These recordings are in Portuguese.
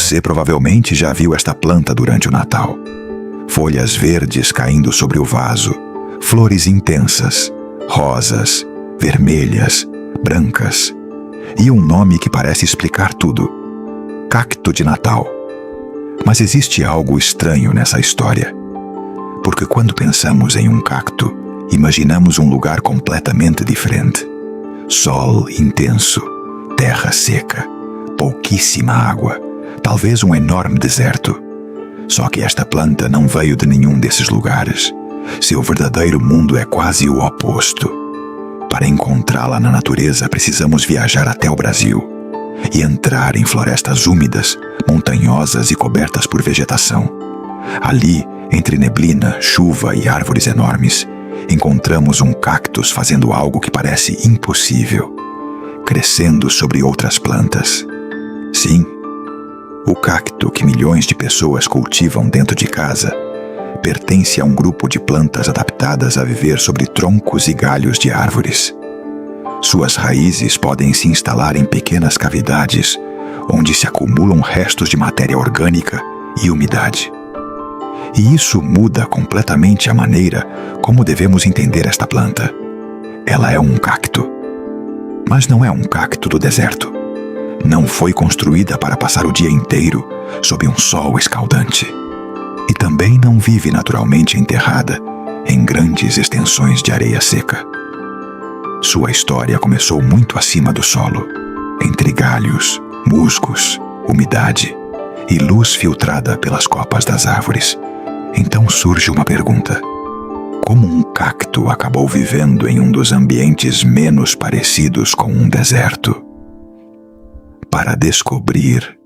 Você provavelmente já viu esta planta durante o Natal. Folhas verdes caindo sobre o vaso, flores intensas, rosas, vermelhas, brancas, e um nome que parece explicar tudo: cacto de Natal. Mas existe algo estranho nessa história, porque quando pensamos em um cacto, imaginamos um lugar completamente diferente. Sol intenso, terra seca, pouquíssima água, talvez um enorme deserto. Só que esta planta não veio de nenhum desses lugares. Seu verdadeiro mundo é quase o oposto. Para encontrá-la na natureza, precisamos viajar até o Brasil e entrar em florestas úmidas, montanhosas e cobertas por vegetação. Ali, entre neblina, chuva e árvores enormes, encontramos um cactus fazendo algo que parece impossível, crescendo sobre outras plantas. Sim, o cacto que milhões de pessoas cultivam dentro de casa pertence a um grupo de plantas adaptadas a viver sobre troncos e galhos de árvores. Suas raízes podem se instalar em pequenas cavidades, onde se acumulam restos de matéria orgânica e umidade. E isso muda completamente a maneira como devemos entender esta planta. Ela é um cacto. Mas não é um cacto do deserto. Não foi construída para passar o dia inteiro sob um sol escaldante. E também não vive naturalmente enterrada em grandes extensões de areia seca. Sua história começou muito acima do solo, entre galhos, musgos, umidade e luz filtrada pelas copas das árvores. Então surge uma pergunta: como um cacto acabou vivendo em um dos ambientes menos parecidos com um deserto? Para descobrir,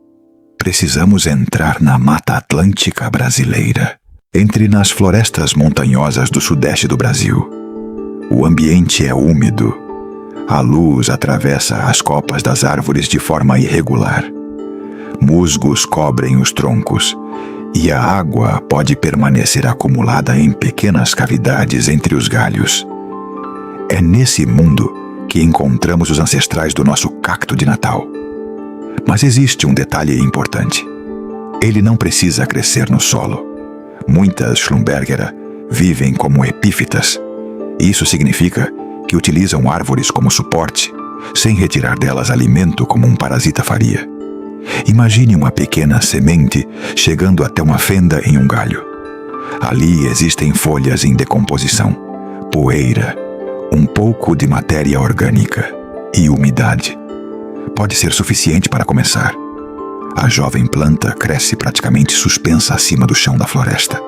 precisamos entrar na Mata Atlântica brasileira, entre nas florestas montanhosas do sudeste do Brasil. O ambiente é úmido. A luz atravessa as copas das árvores de forma irregular. Musgos cobrem os troncos e a água pode permanecer acumulada em pequenas cavidades entre os galhos. É nesse mundo que encontramos os ancestrais do nosso cacto de Natal. Mas existe um detalhe importante. Ele não precisa crescer no solo. Muitas Schlumbergera vivem como epífitas. Isso significa que utilizam árvores como suporte, sem retirar delas alimento como um parasita faria. Imagine uma pequena semente chegando até uma fenda em um galho. Ali existem folhas em decomposição, poeira, um pouco de matéria orgânica e umidade. Pode ser suficiente para começar. A jovem planta cresce praticamente suspensa acima do chão da floresta.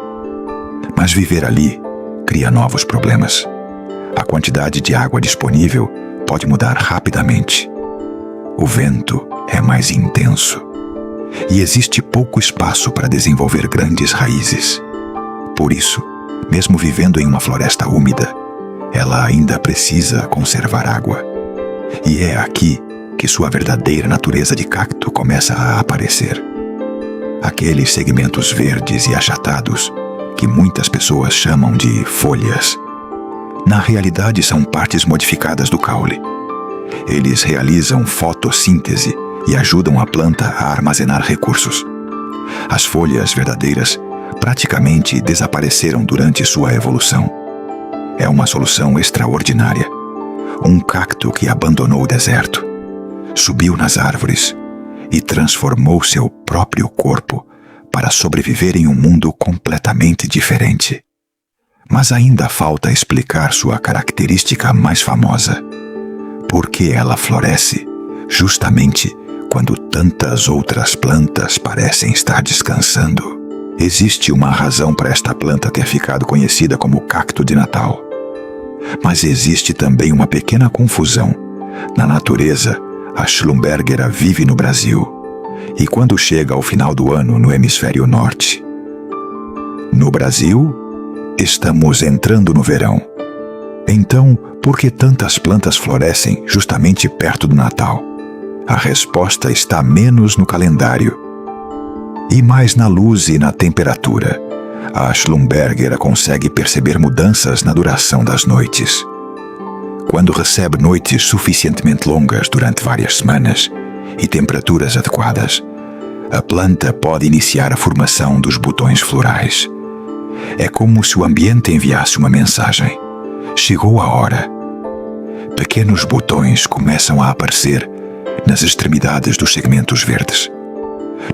Mas viver ali cria novos problemas. A quantidade de água disponível pode mudar rapidamente. O vento é mais intenso e existe pouco espaço para desenvolver grandes raízes. Por isso, mesmo vivendo em uma floresta úmida, ela ainda precisa conservar água. E é aqui que sua verdadeira natureza de cacto começa a aparecer. Aqueles segmentos verdes e achatados que muitas pessoas chamam de folhas, na realidade são partes modificadas do caule. Eles realizam fotossíntese e ajudam a planta a armazenar recursos. As folhas verdadeiras praticamente desapareceram durante sua evolução. É uma solução extraordinária. Um cacto que abandonou o deserto, subiu nas árvores e transformou seu próprio corpo para sobreviver em um mundo completamente diferente. Mas ainda falta explicar sua característica mais famosa. Por que ela floresce justamente quando tantas outras plantas parecem estar descansando? Existe uma razão para esta planta ter ficado conhecida como cacto de Natal. Mas existe também uma pequena confusão. Na natureza, a Schlumbergera vive no Brasil, e quando chega ao final do ano no hemisfério norte. No Brasil, estamos entrando no verão. Então, por que tantas plantas florescem justamente perto do Natal? A resposta está menos no calendário e mais na luz e na temperatura. A Schlumbergera consegue perceber mudanças na duração das noites. Quando recebe noites suficientemente longas durante várias semanas e temperaturas adequadas, a planta pode iniciar a formação dos botões florais. É como se o ambiente enviasse uma mensagem. Chegou a hora. Pequenos botões começam a aparecer nas extremidades dos segmentos verdes.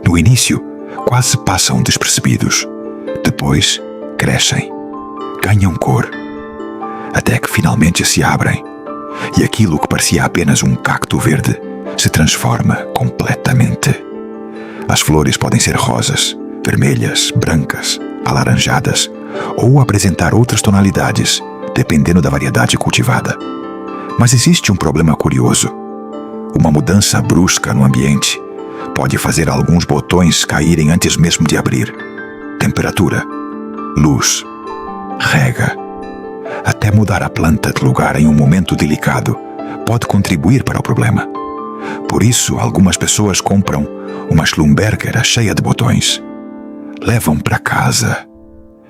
No início, quase passam despercebidos. Depois, crescem, ganham cor, até que finalmente se abrem, e aquilo que parecia apenas um cacto verde se transforma completamente. As flores podem ser rosas, vermelhas, brancas, alaranjadas ou apresentar outras tonalidades, dependendo da variedade cultivada. Mas existe um problema curioso. Uma mudança brusca no ambiente pode fazer alguns botões caírem antes mesmo de abrir. Temperatura, luz, rega. Até mudar a planta de lugar em um momento delicado pode contribuir para o problema. Por isso, algumas pessoas compram uma Schlumberger cheia de botões, levam para casa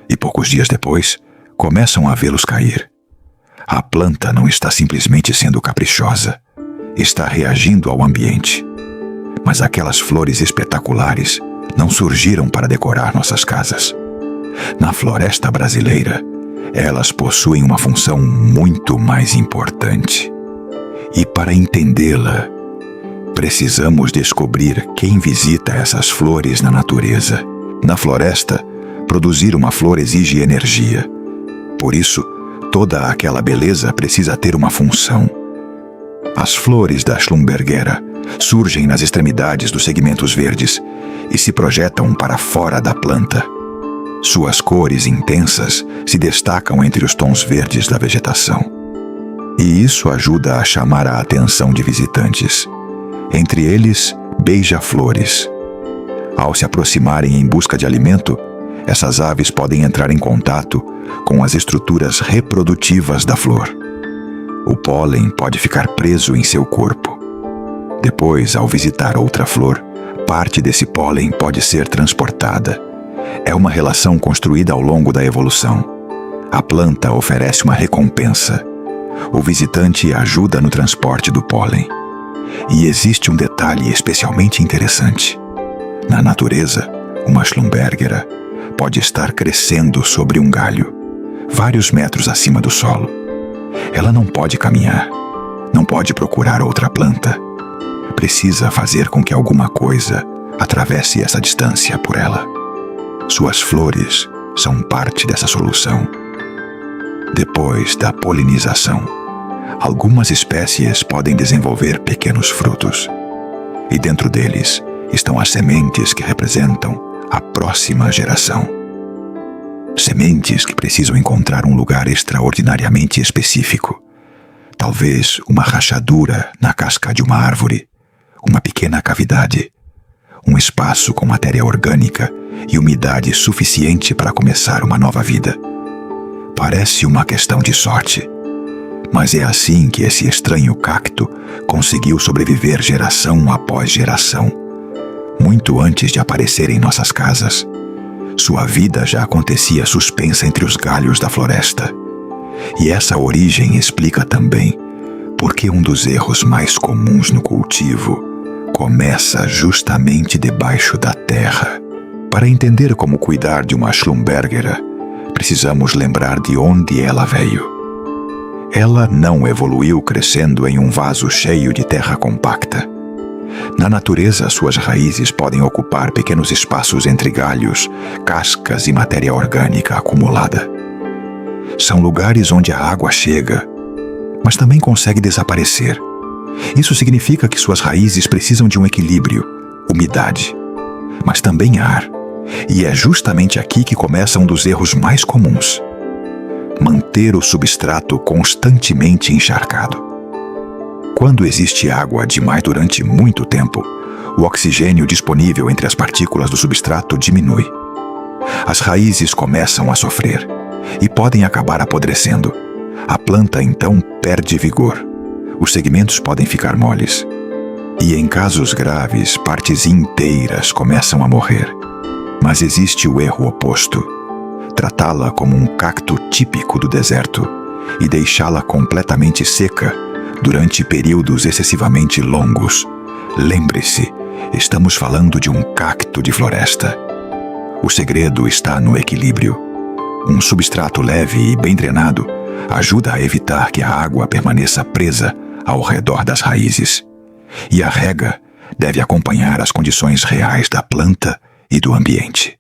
e poucos dias depois começam a vê-los cair. A planta não está simplesmente sendo caprichosa, está reagindo ao ambiente. Mas aquelas flores espetaculares não surgiram para decorar nossas casas. Na floresta brasileira, elas possuem uma função muito mais importante. E para entendê-la, precisamos descobrir quem visita essas flores na natureza. Na floresta, produzir uma flor exige energia. Por isso, toda aquela beleza precisa ter uma função. As flores da Schlumbergera surgem nas extremidades dos segmentos verdes e se projetam para fora da planta. Suas cores intensas se destacam entre os tons verdes da vegetação. E isso ajuda a chamar a atenção de visitantes. Entre eles, beija-flores. Ao se aproximarem em busca de alimento, essas aves podem entrar em contato com as estruturas reprodutivas da flor. O pólen pode ficar preso em seu corpo. Depois, ao visitar outra flor, parte desse pólen pode ser transportada. É uma relação construída ao longo da evolução. A planta oferece uma recompensa. O visitante ajuda no transporte do pólen. E existe um detalhe especialmente interessante. Na natureza, uma Schlumbergera pode estar crescendo sobre um galho, vários metros acima do solo. Ela não pode caminhar, não pode procurar outra planta. Precisa fazer com que alguma coisa atravesse essa distância por ela. Suas flores são parte dessa solução. Depois da polinização, algumas espécies podem desenvolver pequenos frutos. E dentro deles estão as sementes que representam a próxima geração. Sementes que precisam encontrar um lugar extraordinariamente específico. Talvez uma rachadura na casca de uma árvore, uma pequena cavidade, um espaço com matéria orgânica e umidade suficiente para começar uma nova vida. Parece uma questão de sorte, mas é assim que esse estranho cacto conseguiu sobreviver geração após geração. Muito antes de aparecer em nossas casas, sua vida já acontecia suspensa entre os galhos da floresta. E essa origem explica também por que um dos erros mais comuns no cultivo começa justamente debaixo da terra. Para entender como cuidar de uma Schlumbergera, precisamos lembrar de onde ela veio. Ela não evoluiu crescendo em um vaso cheio de terra compacta. Na natureza, suas raízes podem ocupar pequenos espaços entre galhos, cascas e matéria orgânica acumulada. São lugares onde a água chega, mas também consegue desaparecer. Isso significa que suas raízes precisam de um equilíbrio, umidade, mas também ar. E é justamente aqui que começa um dos erros mais comuns: manter o substrato constantemente encharcado. Quando existe água demais durante muito tempo, o oxigênio disponível entre as partículas do substrato diminui. As raízes começam a sofrer e podem acabar apodrecendo. A planta então perde vigor. Os segmentos podem ficar moles. E em casos graves, partes inteiras começam a morrer. Mas existe o erro oposto: tratá-la como um cacto típico do deserto e deixá-la completamente seca durante períodos excessivamente longos. Lembre-se, Estamos falando de um cacto de floresta. O segredo está no equilíbrio. Um substrato leve e bem drenado ajuda a evitar que a água permaneça presa ao redor das raízes. E a rega deve acompanhar as condições reais da planta e do ambiente.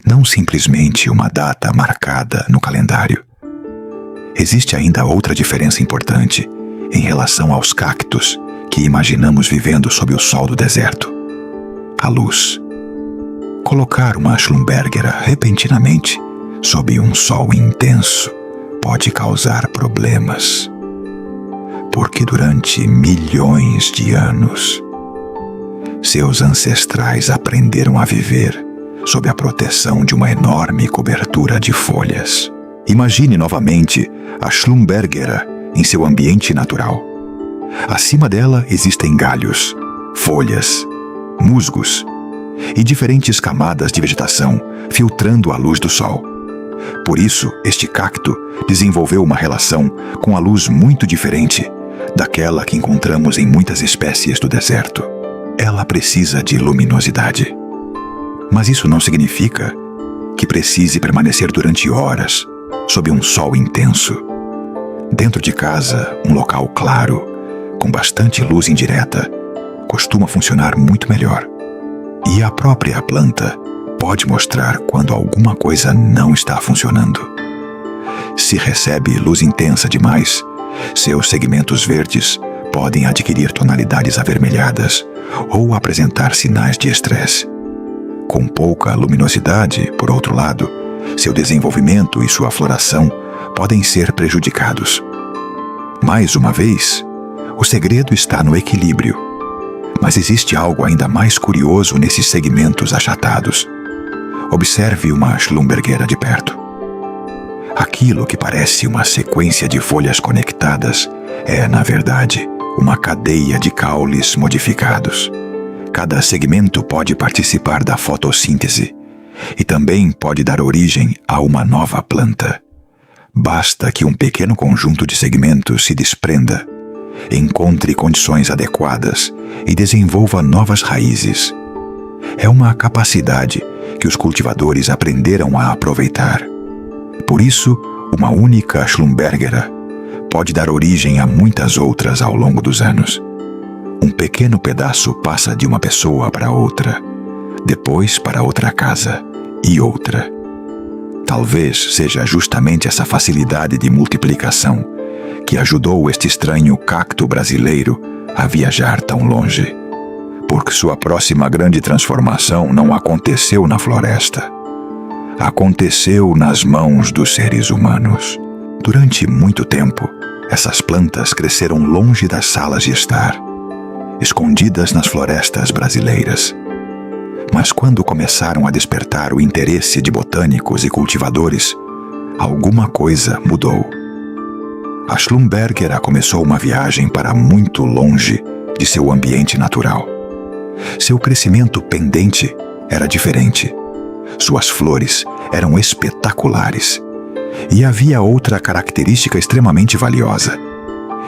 Não simplesmente uma data marcada no calendário. Existe ainda outra diferença importante em relação aos cactos que imaginamos vivendo sob o sol do deserto: a luz. Colocar uma Schlumbergera repentinamente sob um sol intenso pode causar problemas, porque durante milhões de anos, seus ancestrais aprenderam a viver sob a proteção de uma enorme cobertura de folhas. Imagine novamente a Schlumbergera em seu ambiente natural. Acima dela existem galhos, folhas, musgos e diferentes camadas de vegetação filtrando a luz do sol. Por isso, este cacto desenvolveu uma relação com a luz muito diferente daquela que encontramos em muitas espécies do deserto. Ela precisa de luminosidade. Mas isso não significa que precise permanecer durante horas sob um sol intenso. Dentro de casa, um local claro, com bastante luz indireta, costuma funcionar muito melhor. E a própria planta pode mostrar quando alguma coisa não está funcionando. Se recebe luz intensa demais, seus segmentos verdes podem adquirir tonalidades avermelhadas ou apresentar sinais de estresse. Com pouca luminosidade, por outro lado, seu desenvolvimento e sua floração podem ser prejudicados. Mais uma vez, o segredo está no equilíbrio. Mas existe algo ainda mais curioso nesses segmentos achatados. Observe uma Schlumbergera de perto. Aquilo que parece uma sequência de folhas conectadas é, na verdade, uma cadeia de caules modificados. Cada segmento pode participar da fotossíntese e também pode dar origem a uma nova planta. Basta que um pequeno conjunto de segmentos se desprenda, encontre condições adequadas e desenvolva novas raízes. É uma capacidade que os cultivadores aprenderam a aproveitar. Por isso, uma única Schlumbergera pode dar origem a muitas outras ao longo dos anos. Um pequeno pedaço passa de uma pessoa para outra, depois para outra casa e outra. Talvez seja justamente essa facilidade de multiplicação que ajudou este estranho cacto brasileiro a viajar tão longe, porque sua próxima grande transformação não aconteceu na floresta. Aconteceu nas mãos dos seres humanos. Durante muito tempo, essas plantas cresceram longe das salas de estar, escondidas nas florestas brasileiras. Mas quando começaram a despertar o interesse de botânicos e cultivadores, alguma coisa mudou. A Schlumbergera começou uma viagem para muito longe de seu ambiente natural. Seu crescimento pendente era diferente. Suas flores eram espetaculares. E havia outra característica extremamente valiosa.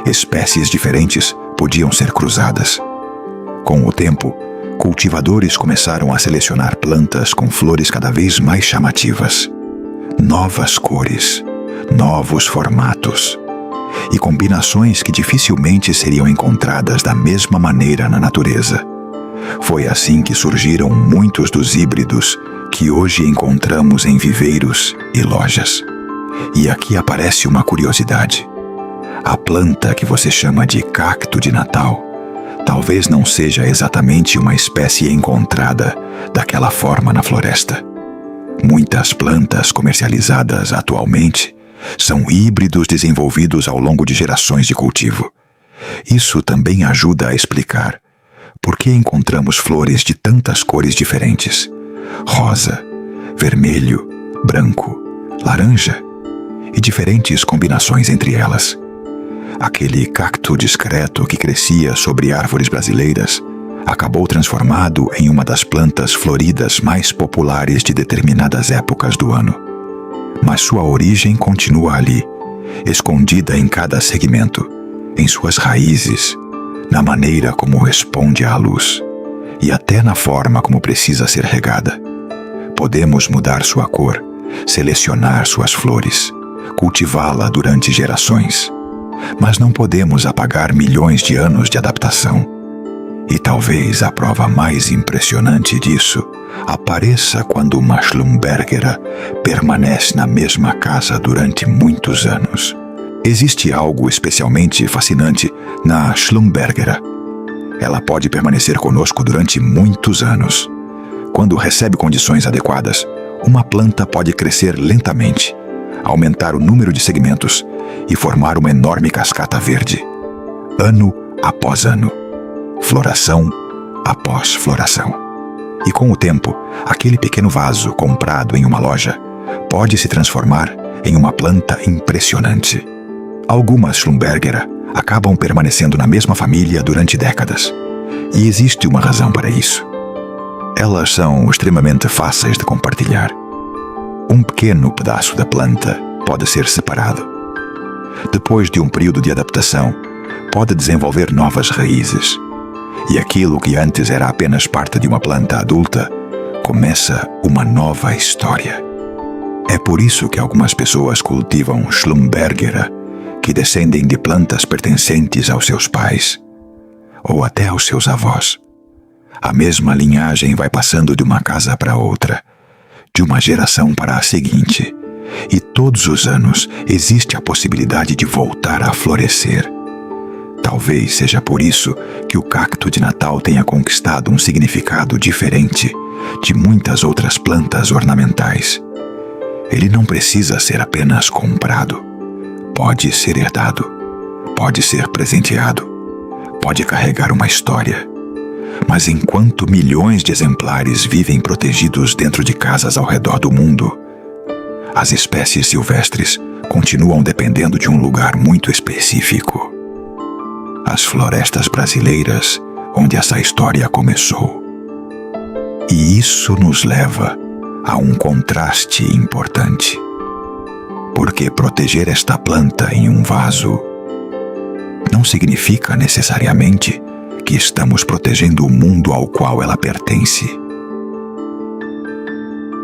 Espécies diferentes podiam ser cruzadas. Com o tempo, cultivadores começaram a selecionar plantas com flores cada vez mais chamativas. Novas cores, novos formatos e combinações que dificilmente seriam encontradas da mesma maneira na natureza. Foi assim que surgiram muitos dos híbridos que hoje encontramos em viveiros e lojas. E aqui aparece uma curiosidade. A planta que você chama de cacto de Natal talvez não seja exatamente uma espécie encontrada daquela forma na floresta. Muitas plantas comercializadas atualmente são híbridos desenvolvidos ao longo de gerações de cultivo. Isso também ajuda a explicar por que encontramos flores de tantas cores diferentes: rosa, vermelho, branco, laranja e diferentes combinações entre elas. Aquele cacto discreto que crescia sobre árvores brasileiras acabou transformado em uma das plantas floridas mais populares de determinadas épocas do ano. Mas sua origem continua ali, escondida em cada segmento, em suas raízes, na maneira como responde à luz e até na forma como precisa ser regada. Podemos mudar sua cor, selecionar suas flores, cultivá-la durante gerações, mas não podemos apagar milhões de anos de adaptação. E talvez a prova mais impressionante disso apareça quando uma Schlumbergera permanece na mesma casa durante muitos anos. Existe algo especialmente fascinante na Schlumbergera. Ela pode permanecer conosco durante muitos anos. Quando recebe condições adequadas, uma planta pode crescer lentamente, aumentar o número de segmentos e formar uma enorme cascata verde, ano após ano, floração após floração. E com o tempo, aquele pequeno vaso comprado em uma loja pode se transformar em uma planta impressionante. Algumas Schlumbergera acabam permanecendo na mesma família durante décadas. E existe uma razão para isso. Elas são extremamente fáceis de compartilhar. Um pequeno pedaço da planta pode ser separado. Depois de um período de adaptação, pode desenvolver novas raízes. E aquilo que antes era apenas parte de uma planta adulta, começa uma nova história. É por isso que algumas pessoas cultivam Schlumbergera, que descendem de plantas pertencentes aos seus pais, ou até aos seus avós. A mesma linhagem vai passando de uma casa para outra, de uma geração para a seguinte, e todos os anos existe a possibilidade de voltar a florescer. Talvez seja por isso que o cacto de Natal tenha conquistado um significado diferente de muitas outras plantas ornamentais. Ele não precisa ser apenas comprado. Pode ser herdado, pode ser presenteado, pode carregar uma história. Mas enquanto milhões de exemplares vivem protegidos dentro de casas ao redor do mundo, as espécies silvestres continuam dependendo de um lugar muito específico. As florestas brasileiras, onde essa história começou. E isso nos leva a um contraste importante. Porque proteger esta planta em um vaso não significa necessariamente que estamos protegendo o mundo ao qual ela pertence.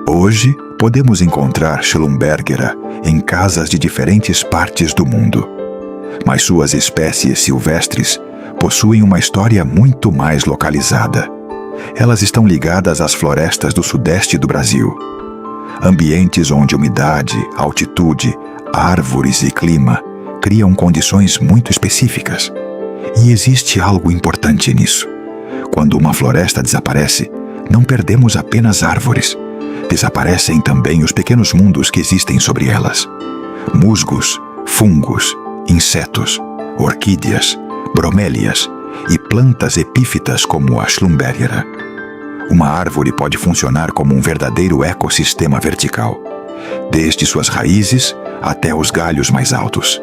Hoje, podemos encontrar Schlumbergera em casas de diferentes partes do mundo, mas suas espécies silvestres possuem uma história muito mais localizada. Elas estão ligadas às florestas do sudeste do Brasil. Ambientes onde umidade, altitude, árvores e clima criam condições muito específicas. E existe algo importante nisso. Quando uma floresta desaparece, não perdemos apenas árvores. Desaparecem também os pequenos mundos que existem sobre elas. Musgos, fungos, insetos, orquídeas, bromélias e plantas epífitas como a Schlumbergera. Uma árvore pode funcionar como um verdadeiro ecossistema vertical, desde suas raízes até os galhos mais altos.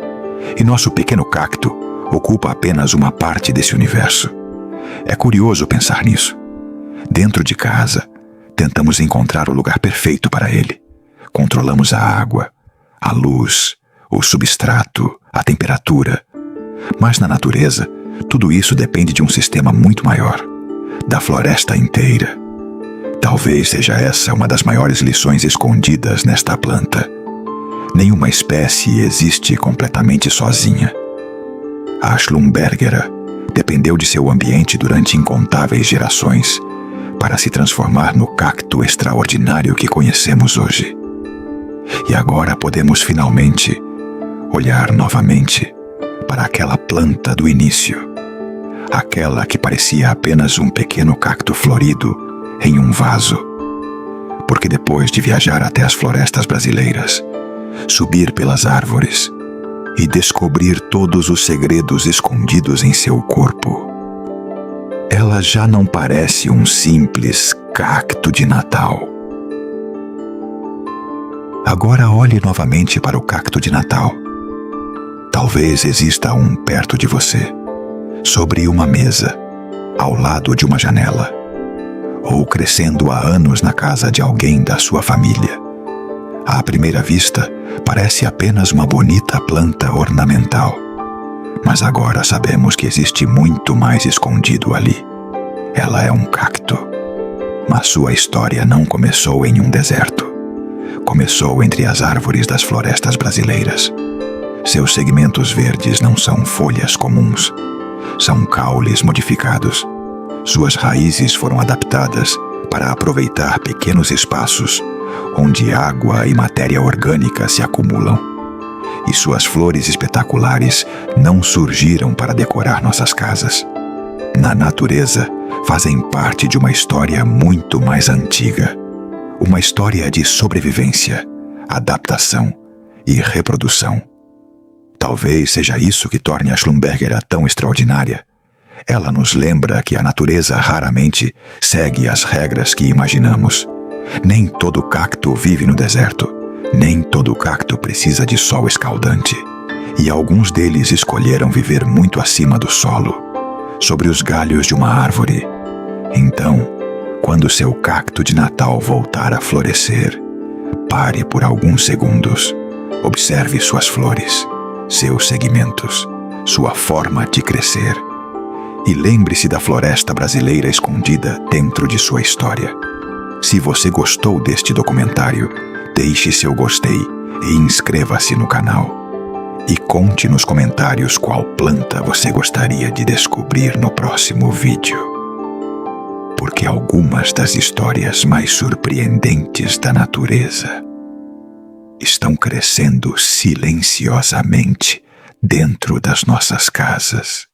E nosso pequeno cacto ocupa apenas uma parte desse universo. É curioso pensar nisso. Dentro de casa, tentamos encontrar o lugar perfeito para ele. Controlamos a água, a luz, o substrato, a temperatura. Mas na natureza, tudo isso depende de um sistema muito maior, da floresta inteira. Talvez seja essa uma das maiores lições escondidas nesta planta. Nenhuma espécie existe completamente sozinha. A Schlumbergera dependeu de seu ambiente durante incontáveis gerações para se transformar no cacto extraordinário que conhecemos hoje. E agora podemos finalmente olhar novamente para aquela planta do início, aquela que parecia apenas um pequeno cacto florido em um vaso. Porque depois de viajar até as florestas brasileiras, subir pelas árvores e descobrir todos os segredos escondidos em seu corpo, ela já não parece um simples cacto de Natal. Agora olhe novamente para o cacto de Natal. Talvez exista um perto de você, sobre uma mesa, ao lado de uma janela, ou crescendo há anos na casa de alguém da sua família. À primeira vista, parece apenas uma bonita planta ornamental. Mas agora sabemos que existe muito mais escondido ali. Ela é um cacto. Mas sua história não começou em um deserto. Começou entre as árvores das florestas brasileiras. Seus segmentos verdes não são folhas comuns. São caules modificados. Suas raízes foram adaptadas para aproveitar pequenos espaços onde água e matéria orgânica se acumulam. E suas flores espetaculares não surgiram para decorar nossas casas. Na natureza, fazem parte de uma história muito mais antiga. Uma história de sobrevivência, adaptação e reprodução. Talvez seja isso que torne a Schlumberger tão extraordinária. Ela nos lembra que a natureza raramente segue as regras que imaginamos. Nem todo cacto vive no deserto. Nem todo cacto precisa de sol escaldante. E alguns deles escolheram viver muito acima do solo, sobre os galhos de uma árvore. Então, quando seu cacto de Natal voltar a florescer, pare por alguns segundos. Observe suas flores, seus segmentos, sua forma de crescer. E lembre-se da floresta brasileira escondida dentro de sua história. Se você gostou deste documentário, deixe seu gostei e inscreva-se no canal. E conte nos comentários qual planta você gostaria de descobrir no próximo vídeo. Porque algumas das histórias mais surpreendentes da natureza estão crescendo silenciosamente dentro das nossas casas.